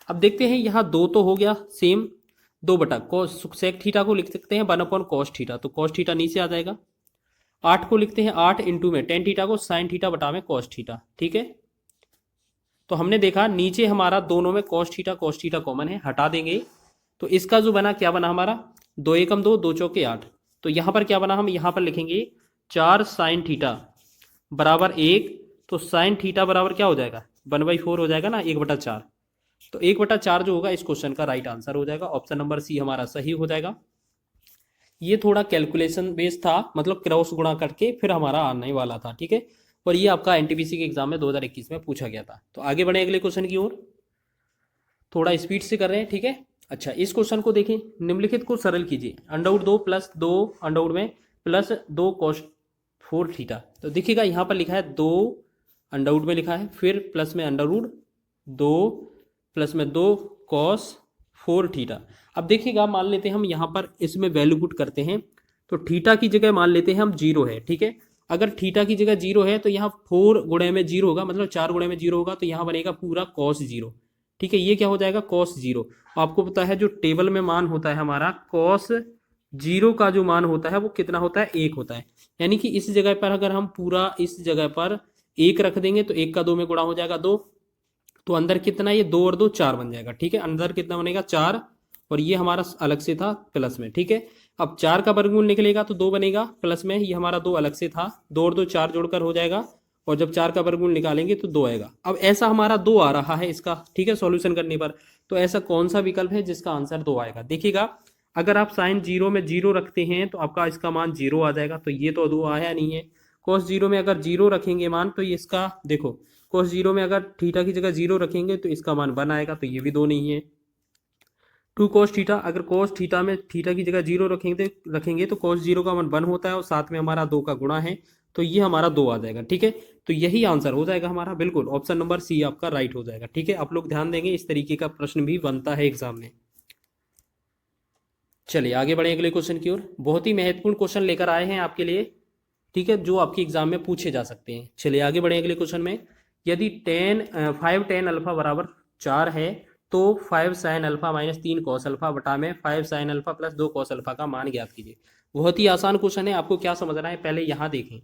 अब देखते हैं यहाँ 2 तो हो गया सेम, 2 सेक थीटा को लिख सकते हैं 1/cos थीटा, तो cos थीटा नीचे आ जाएगा। 8 को लिखते हैं 8 इंटू में टेन थीटा को साइन थीटा बटा में cos थीटा। ठीक है, तो हमने देखा नीचे हमारा दोनों में cos थीटा कॉमन है, हटा देंगे तो इसका जो बना क्या बना हमारा 2 एकम 2, 2 चौके 8, तो यहाँ पर क्या बना, हम यहाँ पर लिखेंगे 4 साइन थीटा बराबर 1, तो साइन थीटा बराबर क्या हो जाएगा 1/4 हो जाएगा ना, 1/4, तो 1/4 जो होगा इस क्वेश्चन का राइट आंसर हो जाएगा, ऑप्शन नंबर सी हमारा सही हो जाएगा। ये थोड़ा कैलकुलेशन बेस्ड था, मतलब क्रॉस गुणा करके फिर हमारा आने वाला था। ठीक है, और ये आपका एनटीपीसी के एग्जाम में 2021 में पूछा गया था। तो आगे बढ़े अगले क्वेश्चन की ओर, थोड़ा स्पीड से कर रहे हैं। ठीक है, अच्छा इस क्वेश्चन को देखें, निम्नलिखित को सरल कीजिए, √2 प्लस 2 अंडरवुड में प्लस 2 cos 4 थीटा। तो देखिएगा यहाँ पर लिखा है 2 अंडरवुड में लिखा है, फिर प्लस में √2 प्लस में 2 cos 4 थीटा। अब देखिएगा मान लेते हैं हम यहाँ पर इसमें वैल्यू पुट करते हैं, तो थीटा की जगह मान लेते हैं हम 0 है। ठीक है, अगर थीटा की जगह 0 है तो यहाँ 4 गुणे में 0 होगा, मतलब 4 गुणे में 0 होगा, तो यहाँ बनेगा पूरा cos 0। ठीक है, ये क्या हो जाएगा cos 0। आपको पता है जो टेबल में मान होता है हमारा cos 0 का जो मान होता है वो कितना होता है 1 होता है, यानी कि इस जगह पर अगर हम पूरा इस जगह पर 1 रख देंगे तो 1 का 2 में गुणा हो जाएगा 2, तो अंदर कितना, ये 2 और 2 4 बन जाएगा। ठीक है, अंदर कितना बनेगा 4 और ये हमारा अलग से था प्लस में। ठीक है, अब 4 का वर्गमूल निकलेगा तो 2 बनेगा, प्लस में ये हमारा 2 अलग से था, 2 और 2 4 जोड़कर हो जाएगा, और जब 4 का वर्गमूल निकालेंगे तो 2 आएगा। अब ऐसा हमारा 2 आ रहा है इसका, ठीक है, सॉल्यूशन करने पर। तो ऐसा कौन सा विकल्प है जिसका आंसर 2 आएगा? देखिएगा, अगर आप साइन 0 में 0 रखते हैं तो आपका इसका मान 0 आ जाएगा, तो ये तो 2 आया नहीं है। cos 0 में अगर 0 रखेंगे मान, तो ये इसका देखो, cos 0 में अगर थीटा की जगह 0 रखेंगे तो इसका मान 1 आएगा, तो ये भी 2 नहीं है। 2 cos थीटा, अगर cos थीटा में थीटा की जगह 0 रखेंगे तो cos 0 का मान 1 होता है, और साथ में हमारा 2 का गुणा है, तो ये हमारा 2 आ जाएगा, ठीक है। तो यही आंसर हो जाएगा हमारा, बिल्कुल ऑप्शन नंबर सी आपका राइट हो जाएगा, ठीक है। आप लोग ध्यान देंगे, इस तरीके का प्रश्न भी बनता है एग्जाम में। चलिए आगे बढ़े अगले क्वेश्चन की ओर। बहुत ही महत्वपूर्ण क्वेश्चन लेकर आए हैं आपके लिए, ठीक है, जो आपके एग्जाम में पूछे जा सकते हैं। चलिए आगे बढ़े अगले क्वेश्चन में। यदि 5 tan अल्फा बराबर 4 है तो 5 sin alpha minus 3 cos alpha बटा में 5 sin alpha plus 2 cos alpha का मान ज्ञात कीजिए। बहुत ही आसान क्वेश्चन है, आपको क्या समझना है पहले यहाँ देखें।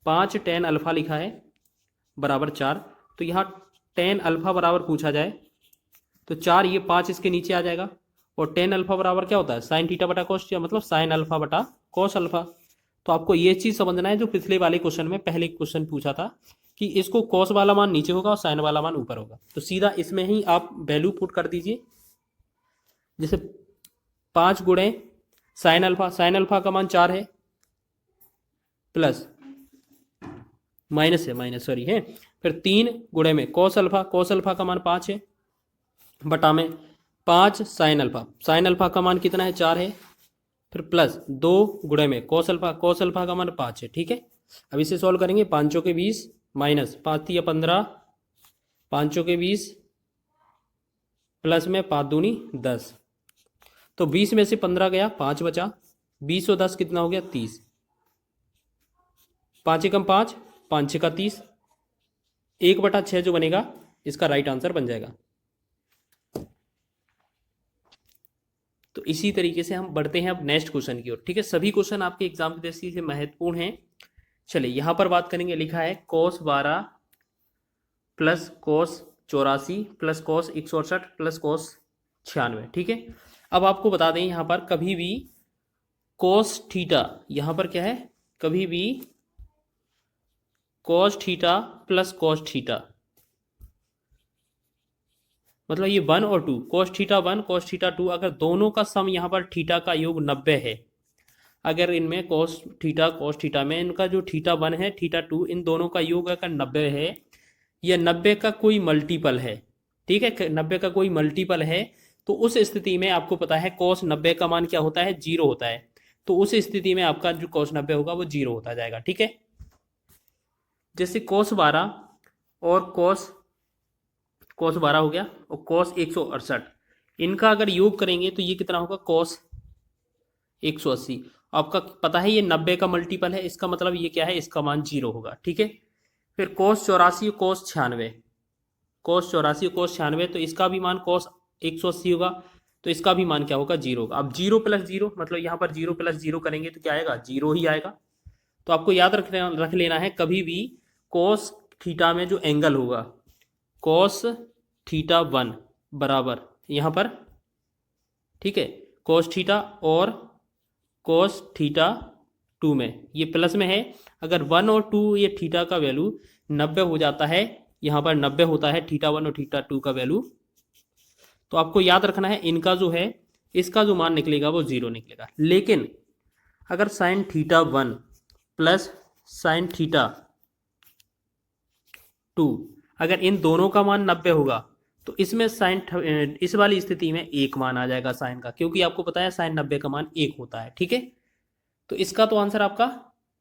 5 tan अल्फा लिखा है बराबर 4, तो यहाँ tan अल्फा बराबर पूछा जाए तो 4, ये 5 इसके नीचे आ जाएगा, और tan अल्फा बराबर क्या होता है, साइन थीटा बटा cos थीटा, मतलब साइन अल्फा बटा cos अल्फा। तो आपको ये चीज समझना है जो पिछले वाले क्वेश्चन में पहले क्वेश्चन पूछा था कि इसको cos वाला मान नीचे होगा और साइन वाला मान ऊपर होगा, तो सीधा इसमें ही आप वैल्यू पुट कर दीजिए। जैसे 5 गुणे साइन अल्फा का मान 4 है, प्लस माइनस है, फिर 3 गुणे में cos अल्फा का मान 5 है, बटा में 5 साइन अल्फा का मान कितना है, 4 है, फिर प्लस 2 गुणे में cos अल्फा का मान 5 है, ठीक है। अब इसे सॉल्व करेंगे, 5 चौके 20 माइनस 5 या 15, 5 चौके 20 प्लस में 5 दूनी 10, तो 20 में से 15 गया, 5 बचा, 20 और 10 कितना हो गया, 30, 5 एकम 5, 5 छः का 30, 1/6 जो बनेगा इसका राइट आंसर बन जाएगा। तो इसी तरीके से हम बढ़ते हैं अब नेक्स्ट क्वेश्चन की ओर, ठीक है। सभी क्वेश्चन आपके एग्जाम की दृष्टि से महत्वपूर्ण हैं। चलिए यहाँ पर बात करेंगे, लिखा है cos 12 plus cos 84 plus cos 168 plus cos 96, ठीक है। अब आपको बता दें यहाँ पर कभी भी cos थीटा, यहाँ पर क्या है, कभी भी cos theta plus cos theta, मतलब ये 1 और 2, cos थीटा 1 cos थीटा 2, अगर दोनों का सम यहाँ पर थीटा का योग 90 है, अगर इनमें cos थीटा में इनका जो थीटा 1 है थीटा 2, इन दोनों का योग अगर 90 है, यह 90 का कोई मल्टीपल है, ठीक है, 90 का कोई मल्टीपल है, तो उस स्थिति में आपको पता है cos 90 का मान क्या होता है, 0 होता है। तो उस स्थिति में आपका जो cos 90 होगा वो 0 होता जाएगा, ठीक है। जैसे cos 12 और cos 12 हो गया, और cos 168, इनका अगर योग करेंगे तो ये कितना होगा, cos 180। आपका पता है ये 90 का मल्टीपल है, इसका मतलब ये क्या है, इसका मान 0 होगा, ठीक है। फिर cos 84 cos 96, तो इसका भी मान cos 180 होगा, तो इसका भी मान क्या होगा, 0 होगा। अब 0 प्लस 0, मतलब यहाँ पर 0 प्लस 0 करेंगे तो क्या आएगा, 0 ही आएगा। तो आपको याद रख लेना है, कभी भी cos थीटा में जो एंगल होगा, cos थीटा 1 बराबर यहाँ पर, ठीक है, cos थीटा और cos थीटा 2 में ये प्लस में है, अगर 1 और 2 ये थीटा का वैल्यू 90 हो जाता है, यहाँ पर 90 होता है थीटा 1 और थीटा 2 का वैल्यू, तो आपको याद रखना है इनका जो है, इसका जो मान निकलेगा वो 0 निकलेगा। लेकिन अगर sine theta 1 plus sine theta 2, अगर इन दोनों का मान 90 होगा तो इसमें इस वाली स्थिति में 1 मान आ जाएगा साइन का, क्योंकि आपको पता है साइन 90 का मान 1 होता है, ठीक है। तो इसका तो आंसर आपका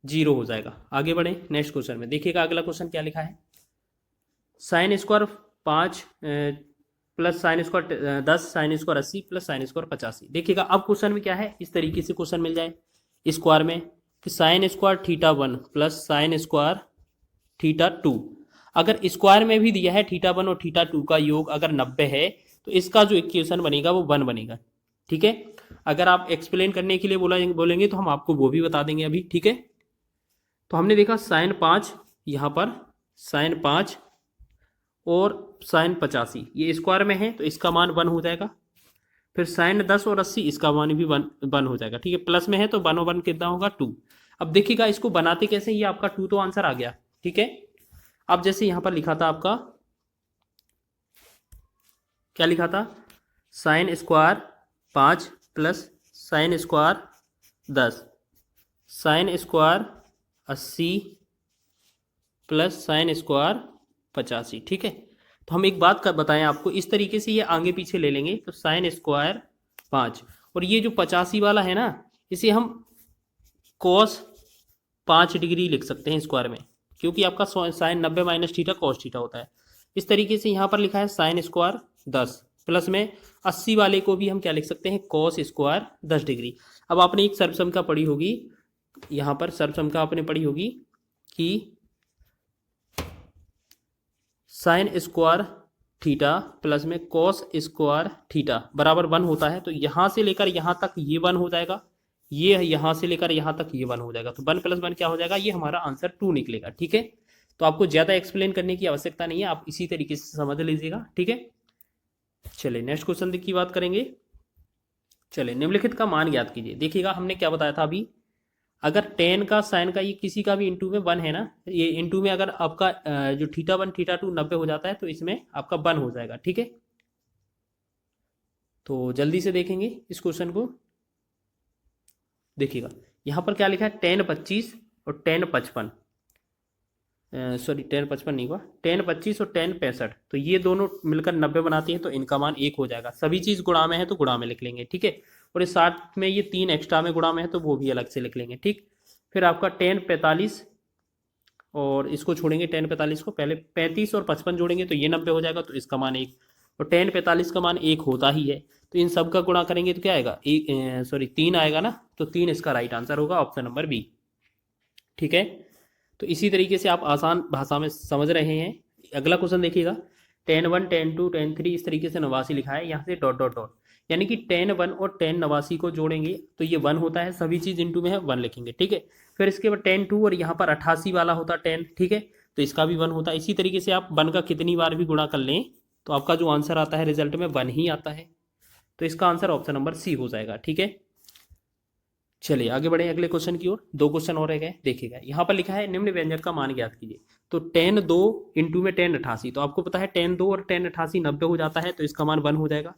0 हो जाएगा। आगे बढ़े नेक्स्ट क्वेश्चन में, देखिएगा अगला क्वेश्चन क्या लिखा है, sine square 5 plus sine square 10 sine square 80 plus sine square 85। देखिएगा अब क्वेश्चन में क्या है, इस तरीके से क्वेश्चन मिल जाए स्क्वायर में कि sine square theta 1 plus sine square theta 2, अगर स्क्वायर में भी दिया है थीटा 1 और थीटा 2 का योग अगर 90 है तो इसका जो इक्वेशन बनेगा वो 1 बनेगा, ठीक है। अगर आप एक्सप्लेन करने के लिए बोलेंगे तो हम आपको वो भी बता देंगे अभी, ठीक है। तो हमने देखा साइन 5, यहाँ पर साइन 5 और साइन 85 ये स्क्वायर में है, तो इसका मान 1 हो जाएगा। फिर साइन 10 और 80 इसका मान भी वन हो जाएगा, ठीक है। प्लस में है तो 1 और 1 कितना होगा 2। अब देखिएगा इसको बनाते कैसे, ये आपका 2 तो आंसर आ गया, ठीक है। अब जैसे यहां पर लिखा था आपका, क्या लिखा था, sine square 5 plus sine square 10, sine square 80 plus sine square 85, ठीक है। तो हम एक बात का बताएं आपको, इस तरीके से ये आगे पीछे ले लेंगे तो साइन स्क्वायर 5 और ये जो 85 वाला है ना, इसे हम कॉस 5 डिग्री लिख सकते हैं स्क्वायर में, क्योंकि आपका sine 90 minus theta cos theta होता है। इस तरीके से यहाँ पर लिखा है साइन स्क्वायर 10 प्लस में 80 वाले को भी हम क्या लिख सकते हैं, कॉस स्क्वायर 10 डिग्री। अब आपने एक सर्वसम का पढ़ी होगी, यहाँ पर सर्वसम का आपने पढ़ी होगी कि साइन स्क्वायर थीटा प्लस में कॉस स्क्वायर थीटा बराबर 1 होता है। तो यहाँ से लेकर यहाँ तक ये 1 हो जाएगा, ये यहाँ से लेकर यहाँ तक ये 1 हो जाएगा, तो 1 प्लस 1 क्या हो जाएगा, ये हमारा आंसर 2 निकलेगा, ठीक है। तो आपको ज़्यादा एक्सप्लेन करने की आवश्यकता नहीं है, आप इसी तरीके से समझ लीजिएगा, ठीक है। चलिए नेक्स्ट क्वेश्चन की बात करेंगे। चलिए निम्नलिखित का मान ज्ञात कीजिए। देखिएगा हमने क्या बताया था अभी, अगर टेन का साइन का ये किसी का भी इंटू में 1 है ना, ये इंटू में अगर आपका जो थीटा 1 थीटा 2 90 हो जाता है तो इसमें आपका 1 हो जाएगा, ठीक है। तो जल्दी से देखेंगे इस क्वेश्चन को। देखिएगा यहाँ पर क्या लिखा है, टेन 25 और टेन 55, सॉरी टेन 55 नहीं हुआ, टेन 25 और टेन 65, तो ये दोनों मिलकर 90 बनाती हैं, तो इनका मान 1 हो जाएगा। सभी चीज़ गुणा में है तो गुणा में लिख लेंगे, ठीक है। और इस 60 में ये 3 एक्स्ट्रा में गुणा में है तो वो भी अलग से लिख लेंगे, ठीक। फिर आपका टेन 45 और इसको छोड़ेंगे, टेन 45 को, पहले 35 और 55 जोड़ेंगे तो ये 90 हो जाएगा, तो इसका मान 1, और टेन 45 का मान 1 होता ही है, तो इन सब का गुणा करेंगे तो क्या आएगा, 3 आएगा ना, तो 3 इसका राइट आंसर होगा, ऑप्शन नंबर बी, ठीक है। तो इसी तरीके से आप आसान भाषा में समझ रहे हैं। अगला क्वेश्चन देखिएगा, टेन 1 टेन 2 टेन 3 इस तरीके से 89 लिखा है, यहाँ से डॉट डॉट डॉट, यानी कि टेन 1 और टेन 89 को जोड़ेंगे तो ये 1 होता है, सभी चीज़ इंटू में है 1 लिखेंगे, ठीक है। फिर इसके बाद टेन 2 और यहाँ पर 88 वाला होता 10, ठीक है, तो इसका भी 1 होता है। इसी तरीके से आप 1 का कितनी बार भी गुणा कर लें तो आपका जो आंसर आता है रिजल्ट में 1 ही आता है, तो इसका आंसर ऑप्शन नंबर सी हो जाएगा, ठीक है। चलिए आगे बढ़े अगले क्वेश्चन की ओर, 2 क्वेश्चन और रह गए। देखिएगा यहाँ पर लिखा है निम्न व्यंजक का मान ज्ञात कीजिए। तो टेन 2 इंटू में टेन 88, तो आपको पता है टेन 2 और टेन 88 90 हो जाता है, तो इसका मान 1 हो जाएगा।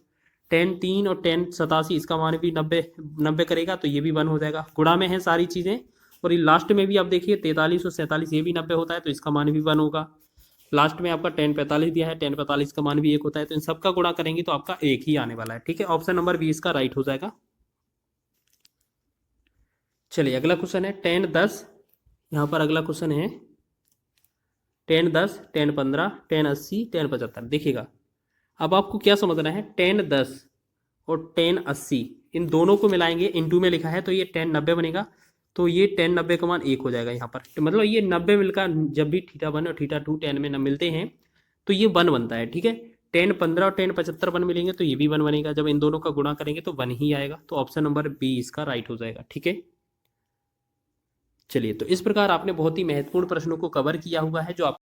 टेन 3 और टेन 87 इसका मान भी 90 करेगा, तो ये भी 1 हो जाएगा। गुणा में है सारी चीज़ें, और ये लास्ट में भी आप देखिए 43 और 47 ये भी 90 होता है, तो इसका मान भी 1 होगा। लास्ट में आपका टेन 45 दिया है, टेन 45 का मान भी 1 होता है, तो इन सबका गुणा करेंगे तो आपका 1 ही आने वाला है, ठीक है। ऑप्शन नंबर बी इसका राइट हो जाएगा। चलिए अगला क्वेश्चन है टेन 10, यहाँ पर अगला क्वेश्चन है टेन 10 टेन 15 टेन 80 टेन 75। देखिएगा अब आपको क्या समझना है, टेन 10 और टेन 80 इन दोनों को मिलाएंगे, इंटू में लिखा है तो ये टेन 90 बनेगा, तो ये टेन 90 का मान 1 हो जाएगा यहाँ पर, तो मतलब ये 90 मिलकर जब भी थीटा 1 और थीटा 2 टेन में न मिलते हैं तो ये 1 बनता है, ठीक है। टेन 15 और टेन 75 1 मिलेंगे तो ये भी 1 बनेगा, जब इन दोनों का गुणा करेंगे तो 1 ही आएगा, तो ऑप्शन नंबर बी इसका राइट हो जाएगा, ठीक है। चलिए तो इस प्रकार आपने बहुत ही महत्वपूर्ण प्रश्नों को कवर किया हुआ है जो आप